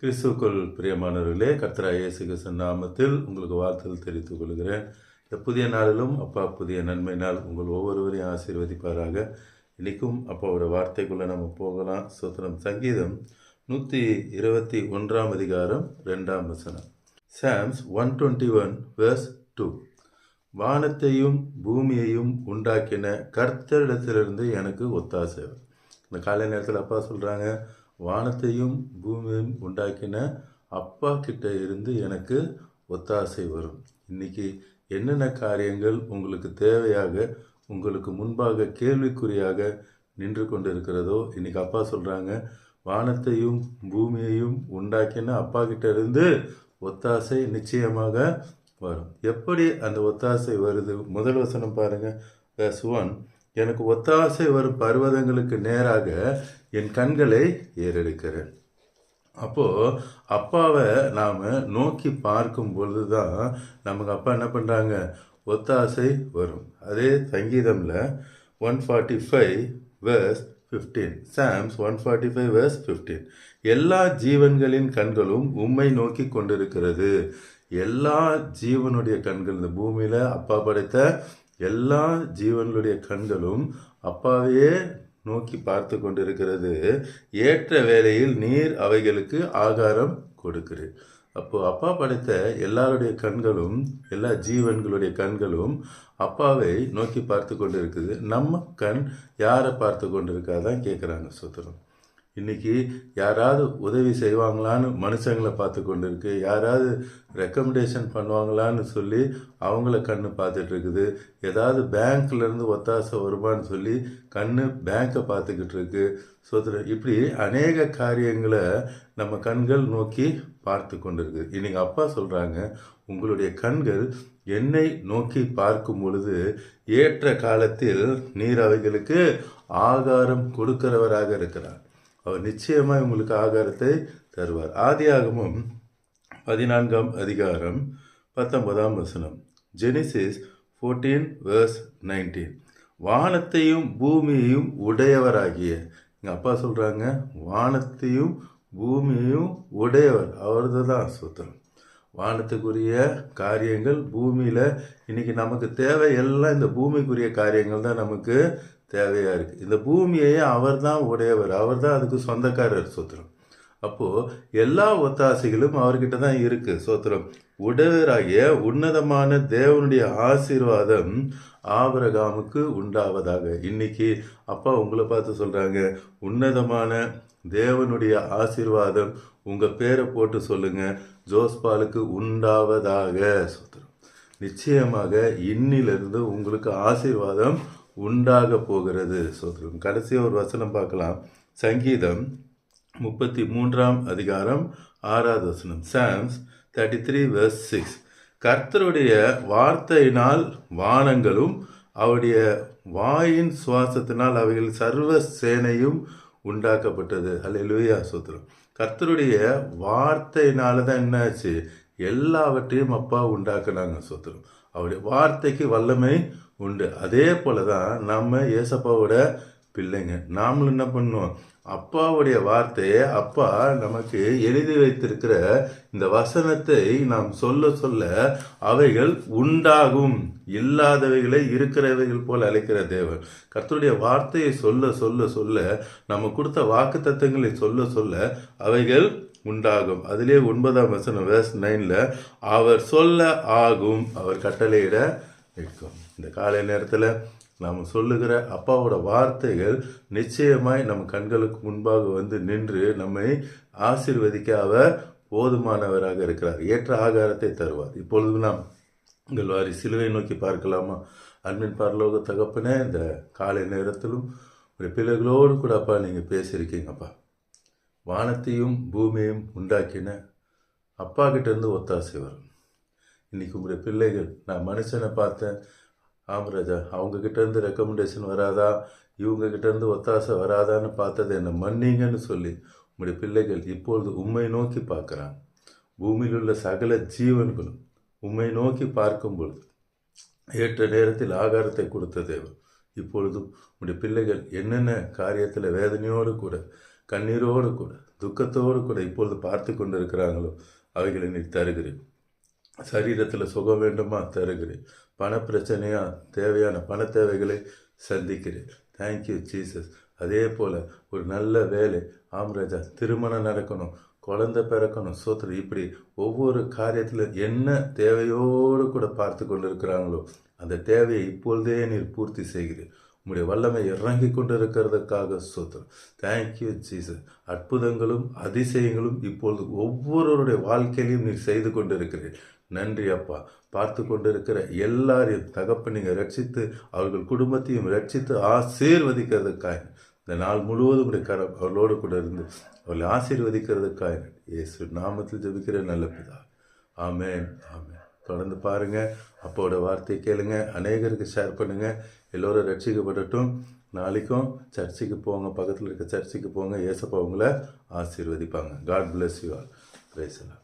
கிறிஸ்துவுக்குள் பிரியமானவர்களே, கர்த்தராகிய இயேசு கிறிஸ்துவின் நாமத்தில் உங்களுக்கு வாழ்த்துதல் தெரிவித்துக் கொள்கிறேன். இந்த புதிய நாளிலும் அப்பா புதிய நன்மை நாள் உங்கள் ஒவ்வொருவரையும் ஆசீர்வதிப்பாராக. இன்றைக்கும் அப்பாவோட வார்த்தைக்குள்ளே நம்ம போகலாம். ஸ்தோத்திரம். சங்கீதம் 121 அதிகாரம் 2 வசனம். Psalms 121 verse 2. வானத்தையும் பூமியையும் உண்டாக்கின கர்த்தரிடத்திலிருந்து எனக்கு ஒத்தாசை. இந்த காலை நேரத்தில் அப்பா சொல்கிறாங்க, வானத்தையும் பூமியையும் உண்டாக்கின அப்பா கிட்ட இருந்து எனக்கு ஒத்தாசை வரும். இன்னைக்கு என்னென்ன காரியங்கள் உங்களுக்கு தேவையாக உங்களுக்கு முன்பாக கேள்விக்குறியாக நின்று கொண்டு இருக்கிறதோ, இன்னைக்கு அப்பா சொல்கிறாங்க, வானத்தையும் பூமியையும் உண்டாக்கின அப்பா கிட்ட இருந்து ஒத்தாசை நிச்சயமாக வரும். எப்படி அந்த ஒத்தாசை வருது? முதல் வசனம் பாருங்க, verse 1. எனக்கு ஒத்தாசை வரும் பர்வதங்களுக்கு நேராக என் கண்களை ஏறெடுக்கிறேன். அப்போது அப்பாவை நாம் நோக்கி பார்க்கும் பொழுது தான் நமக்கு அப்பா என்ன பண்ணுறாங்க, ஒத்தாசை வரும். அதே சங்கீதமில் 145 verse 15. Sam's 145 verse 15. எல்லா ஜீவன்களின் கண்களும் உம்மை நோக்கி கொண்டிருக்கிறது. எல்லா ஜீவனுடைய கண்கள், இந்த பூமியில் அப்பா படைத்த எல்லா ஜீவன்களுடைய கண்களும் அப்பாவையே நோக்கி பார்த்து கொண்டிருக்கிறது. ஏற்ற வேளையில் நீர் அவைகளுக்கு ஆகாரம் கொடுக்கிறேன். அப்போது அப்பா படைத்த எல்லாருடைய கண்களும் எல்லா ஜீவன்களுடைய கண்களும் அப்பாவை நோக்கி பார்த்து கொண்டு இருக்குது. நம்ம கண் யாரை பார்த்து கொண்டு இருக்காதான் கேட்குறாங்க. சுத்திரம். இன்றைக்கி யாராவது உதவி செய்வாங்களான்னு மனுஷங்களை பார்த்து கொண்டு இருக்கு, யாராவது ரெக்கமெண்டேஷன் பண்ணுவாங்களான்னு சொல்லி அவங்கள கண் பார்த்துட்டு இருக்குது, ஏதாவது பேங்க்லேருந்து ஒத்தாசை வருமானு சொல்லி கண் பேங்க்கை பார்த்துக்கிட்டு இருக்கு. இப்படி அநேக காரியங்களை நம்ம கண்கள் நோக்கி பார்த்து கொண்டு இருக்குது. இன்றைக்கி அப்பா சொல்கிறாங்க, உங்களுடைய கண்கள் என்னை நோக்கி பார்க்கும் பொழுது ஏற்ற காலத்தில் நீர் அவைகளுக்கு ஆகாரம் கொடுக்கிறவராக இருக்கிறார். அவர் நிச்சயமாக உங்களுக்கு ஆகாரத்தை தருவார். ஆதியாகமம் 14 அதிகாரம் 19 வசனம். Genesis 14 verse 19. வானத்தையும் பூமியையும் உடையவராகிய, எங்கள் அப்பா சொல்கிறாங்க, வானத்தையும் பூமியையும் உடையவர் அவரது தான். சுத்தம். வானத்துக்குரிய காரியங்கள் பூமியில் இன்னைக்கு நமக்கு தேவை எல்லாம் இந்த பூமிக்குரிய காரியங்கள் தான் நமக்கு தேவையாக இருக்குது. இந்த பூமியை அவர் தான் உடையவர், அவர் தான் அதுக்கு சொந்தக்காரர். சோத்திரம். அப்போது எல்லா ஒத்தாசைகளும் அவர்கிட்ட தான் இருக்குது. சோத்திரம். உடையவராகிய உன்னதமான தேவனுடைய ஆசீர்வாதம் ஆபிரகாமுக்கு உண்டாவதாக. இன்னைக்கு அப்பா உங்களை பார்த்து சொல்கிறாங்க, உன்னதமான தேவனுடைய ஆசீர்வாதம் உங்கள் பேரை போட்டு சொல்லுங்கள், ஜோஸ்பாலுக்கு உண்டாவதாக. சோத்திரம். நிச்சயமாக இன்னிலிருந்து உங்களுக்கு ஆசீர்வாதம் உண்டாக போகிறது. சோத்திரம். கடைசியாக ஒரு வசனம் பார்க்கலாம். சங்கீதம் 33 அதிகாரம் 6 வசனம். Psalms 33 verse 6. கர்த்தருடைய வார்த்தையினால் வானங்களும் அவருடைய வாயின் சுவாசத்தினால் அவைகள் சர்வ சேனையும் உண்டாக்கப்பட்டது. அல்லேலூயா. சோத்திரம். கர்த்தருடைய வார்த்தையினால தான் என்னாச்சு, எல்லாவற்றையும் அப்பா உண்டாக்குனாங்க. சோத்திரம். அவருடைய வார்த்தைக்கு வல்லமை உண்டு. அதே போல தான் நம்ம ஏசப்பாவோட பிள்ளைங்க. நாமளும் என்ன பண்ணோம், அப்பாவுடைய வார்த்தையை அப்பா நமக்கு எழுதி வைத்திருக்கிற இந்த வசனத்தை நாம் சொல்ல சொல்ல அவைகள் உண்டாகும். இல்லாதவைகளை இருக்கிறவைகள் போல் அழைக்கிற தேவன். கர்த்தருடைய வார்த்தையை சொல்ல சொல்ல சொல்ல, நம்ம கொடுத்த வாக்கு தத்தங்களை சொல்ல சொல்ல அவைகள் உண்டாகும். அதிலே 9 வசனம் verse 9ல், அவர் சொல்ல ஆகும், அவர் கட்டளையிட இருக்கும். இந்த காலை நேரத்தில் நாம் சொல்லுகிற அப்பாவோட வார்த்தைகள் நிச்சயமாய் நம் கண்களுக்கு முன்பாக வந்து நின்று நம்மை ஆசீர்வதிக்க அவர் போதுமானவராக இருக்கிறார். ஏற்ற ஆகாரத்தை தருவார். இப்பொழுது நாம் உங்கள் வாரி சிலுவை நோக்கி பார்க்கலாமா? அன்பின் பரலோக தகப்பனே, இந்த காலை நேரத்திலும் ஒரு பிள்ளைகளோடு கூட அப்பா நீங்கள் பேசியிருக்கீங்கப்பா. வானத்தையும் பூமியையும் உண்டாக்கின அப்பா கிட்டேருந்து ஒத்தாசை வரும். இன்றைக்கி உங்களுடைய பிள்ளைகள், நான் மனுஷனை பார்த்தேன், ஆமராஜா அவங்கக்கிட்டேருந்து ரெக்கமெண்டேஷன் வராதா, இவங்கக்கிட்டேருந்து ஒத்தாசை வராதான்னு பார்த்தது என்னை மன்னிங்கன்னு சொல்லி உங்களுடைய பிள்ளைகள் இப்பொழுது உம்மை நோக்கி பார்க்குறாங்க. பூமியில் உள்ள சகல ஜீவன்களும் உம்மை நோக்கி பார்க்கும் பொழுது ஏற்ற நேரத்தில் ஆகாரத்தை கொடுத்த தேவன் இப்பொழுதும் உங்களுடைய பிள்ளைகள் என்னென்ன காரியத்தில் வேதனையோடு கூட கண்ணீரோடு கூட துக்கத்தோடு கூட இப்பொழுது பார்த்து கொண்டு இருக்கிறாங்களோ அவைகளை நீ தருகிறேன். சரீரத்தில் சுகம் வேண்டுமா தருகிறேன். பண பிரச்சனையா தேவையான பண தேவைகளை சந்திக்கிறேன். Thank you Jesus. அதே போல் ஒரு நல்ல வேலை, ஆம்ராஜா, திருமணம் நடக்கணும், குழந்தை பிறக்கணும், சோத்திரம், இப்படி ஒவ்வொரு காரியத்தில் என்ன தேவையோடு கூட பார்த்து கொண்டு இருக்கிறாங்களோ அந்த தேவையை இப்பொழுதே நீர் பூர்த்தி செய்கிறேன். உங்களுடைய வல்லமை இறங்கி கொண்டு இருக்கிறதுக்காக சோத்திரம். Thank you Jesus. அற்புதங்களும் அதிசயங்களும் இப்பொழுது ஒவ்வொருவருடைய வாழ்க்கையிலையும் நீர் செய்து கொண்டு இருக்கிறேன். நன்றி அப்பா. பார்த்து கொண்டு இருக்கிற எல்லாரையும் தகப்ப நீங்கள் ரட்சித்து அவர்கள் குடும்பத்தையும் ரட்சித்து ஆசீர்வதிக்கிறதுக்காக இந்த நாள் முழுவதும் கரம் அவர்களோடு கூட இருந்து அவர்களை ஆசீர்வதிக்கிறதுக்காக இயேசு நாமத்தில் ஜெபிக்கிற நல்ல பிதா. ஆமென், ஆமென். தொடர்ந்து பாருங்க, அப்பாவோட வார்த்தையை கேளுங்க, அநேகருக்கு ஷேர் பண்ணுங்க, எல்லோரும் ரட்சிக்கப்படட்டும். நாளைக்கும் சர்ச்சுக்கு போங்க, பக்கத்தில் இருக்க சர்ச்சுக்கு போங்க, ஏசப்பா உங்களை ஆசீர்வதிப்பாங்க. God bless you all. Praise எல்லாம்.